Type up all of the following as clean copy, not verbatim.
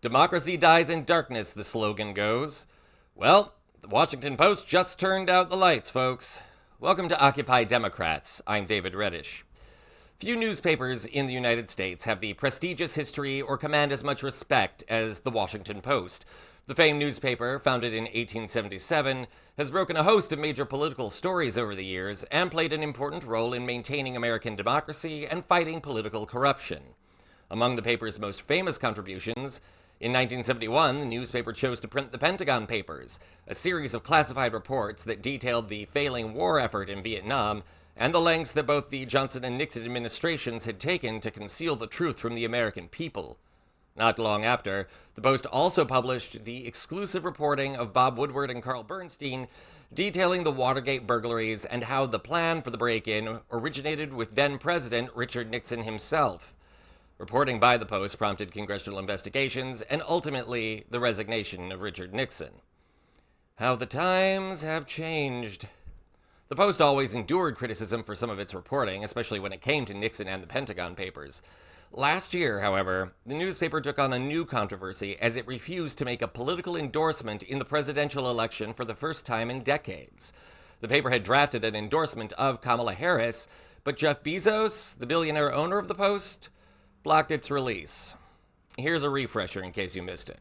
Democracy dies in darkness, the slogan goes. Well, the Washington Post just turned out the lights, folks. Welcome to Occupy Democrats. I'm David Reddish. Few newspapers in the United States have the prestigious history or command as much respect as the Washington Post. The famed newspaper, founded in 1877, has broken a host of major political stories over the years and played an important role in maintaining American democracy and fighting political corruption. Among the paper's most famous contributions, in 1971, the newspaper chose to print the Pentagon Papers, a series of classified reports that detailed the failing war effort in Vietnam and the lengths that both the Johnson and Nixon administrations had taken to conceal the truth from the American people. Not long after, the Post also published the exclusive reporting of Bob Woodward and Carl Bernstein, detailing the Watergate burglaries and how the plan for the break-in originated with then-President Richard Nixon himself. Reporting by the Post prompted congressional investigations and ultimately the resignation of Richard Nixon. How the times have changed. The Post always endured criticism for some of its reporting, especially when it came to Nixon and the Pentagon Papers. Last year, however, the newspaper took on a new controversy as it refused to make a political endorsement in the presidential election for the first time in decades. The paper had drafted an endorsement of Kamala Harris, but Jeff Bezos, the billionaire owner of the Post, blocked its release. Here's a refresher in case you missed it.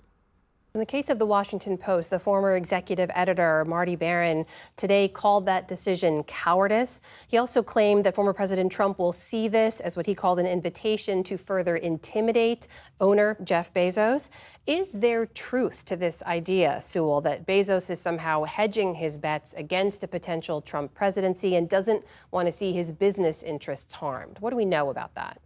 In the case of the Washington Post, the former executive editor, Marty Baron, today called that decision cowardice. He also claimed that former President Trump will see this as what he called an invitation to further intimidate owner Jeff Bezos. Is there truth to this idea, Sewell, that Bezos is somehow hedging his bets against a potential Trump presidency and doesn't want to see his business interests harmed? What do we know about that?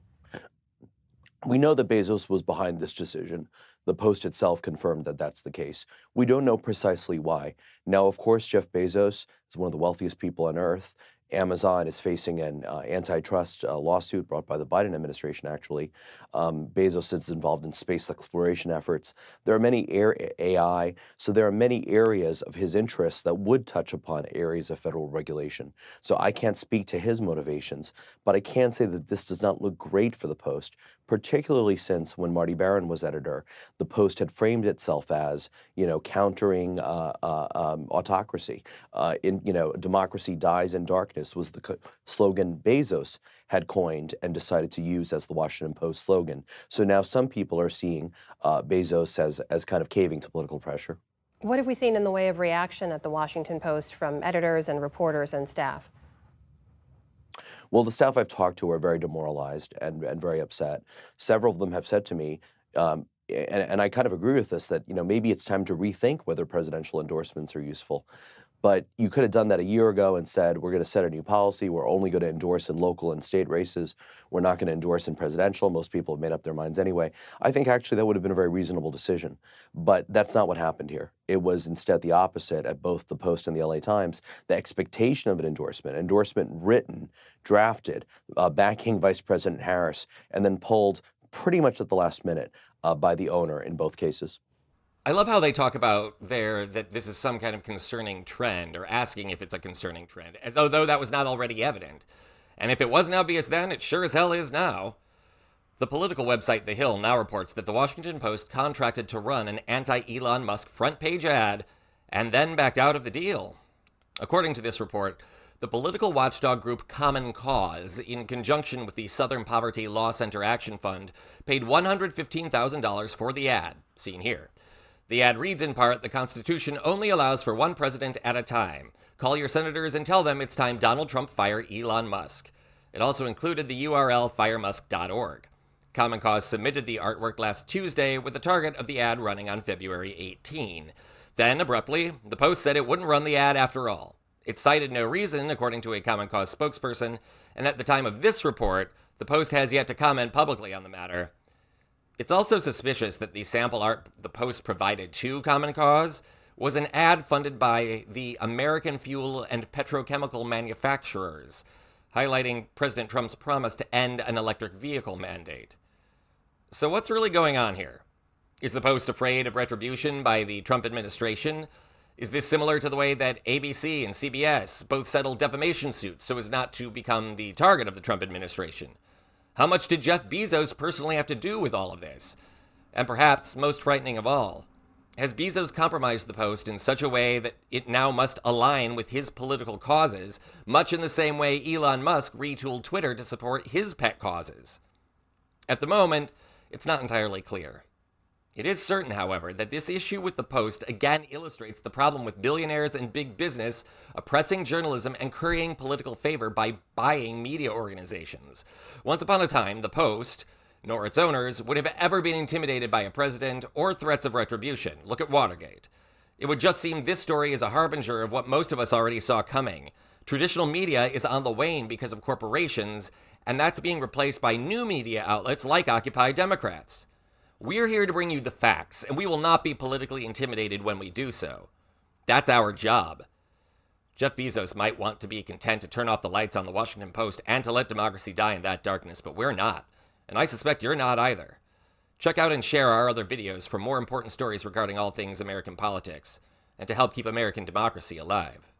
We know that Bezos was behind this decision. The Post itself confirmed that that's the case. We don't know precisely why. Now, of course, Jeff Bezos is one of the wealthiest people on earth. Amazon is facing an antitrust lawsuit brought by the Biden administration, actually. Bezos is involved in space exploration efforts. There are many AI, so there are many areas of his interests that would touch upon areas of federal regulation. So I can't speak to his motivations, but I can say that this does not look great for the Post, particularly since when Marty Baron was editor, the Post had framed itself as, countering autocracy. Democracy dies in darkness was the slogan Bezos had coined and decided to use as the Washington Post slogan. So now some people are seeing Bezos as kind of caving to political pressure. What have we seen in the way of reaction at the Washington Post from editors and reporters and staff? Well, the staff I've talked to are very demoralized and very upset. Several of them have said to me, and I kind of agree with this, that maybe it's time to rethink whether presidential endorsements are useful. But you could have done that a year ago and said, we're going to set a new policy. We're only going to endorse in local and state races. We're not going to endorse in presidential. Most people have made up their minds anyway. I think actually that would have been a very reasonable decision. But that's not what happened here. It was instead the opposite at both the Post and the LA Times. The expectation of an endorsement written, drafted, backing Vice President Harris, and then pulled pretty much at the last minute by the owner in both cases. I love how they talk about that this is some kind of concerning trend, or asking if it's a concerning trend, as though that was not already evident. And if it wasn't obvious then, it sure as hell is now. The political website The Hill now reports that the Washington Post contracted to run an anti-Elon Musk front-page ad and then backed out of the deal. According to this report, the political watchdog group Common Cause, in conjunction with the Southern Poverty Law Center Action Fund, paid $115,000 for the ad, seen here. The ad reads in part, "The Constitution only allows for one president at a time. Call your senators and tell them it's time Donald Trump fire Elon Musk." It also included the URL firemusk.org. Common Cause submitted the artwork last Tuesday with the target of the ad running on February 18. Then, abruptly, the Post said it wouldn't run the ad after all. It cited no reason, according to a Common Cause spokesperson, and at the time of this report, the Post has yet to comment publicly on the matter. It's also suspicious that the sample art the Post provided to Common Cause was an ad funded by the American fuel and petrochemical manufacturers, highlighting President Trump's promise to end an electric vehicle mandate. So what's really going on here? Is the Post afraid of retribution by the Trump administration? Is this similar to the way that ABC and CBS both settled defamation suits so as not to become the target of the Trump administration? How much did Jeff Bezos personally have to do with all of this? And perhaps most frightening of all, has Bezos compromised the Post in such a way that it now must align with his political causes, much in the same way Elon Musk retooled Twitter to support his pet causes? At the moment, it's not entirely clear. It is certain, however, that this issue with the Post again illustrates the problem with billionaires and big business oppressing journalism and currying political favor by buying media organizations. Once upon a time, the Post, nor its owners, would have ever been intimidated by a president or threats of retribution. Look at Watergate. It would just seem this story is a harbinger of what most of us already saw coming. Traditional media is on the wane because of corporations, and that's being replaced by new media outlets like Occupy Democrats. We're here to bring you the facts, and we will not be politically intimidated when we do so. That's our job. Jeff Bezos might want to be content to turn off the lights on the Washington Post and to let democracy die in that darkness, but we're not. And I suspect you're not either. Check out and share our other videos for more important stories regarding all things American politics, and to help keep American democracy alive.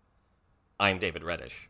I'm David Reddish.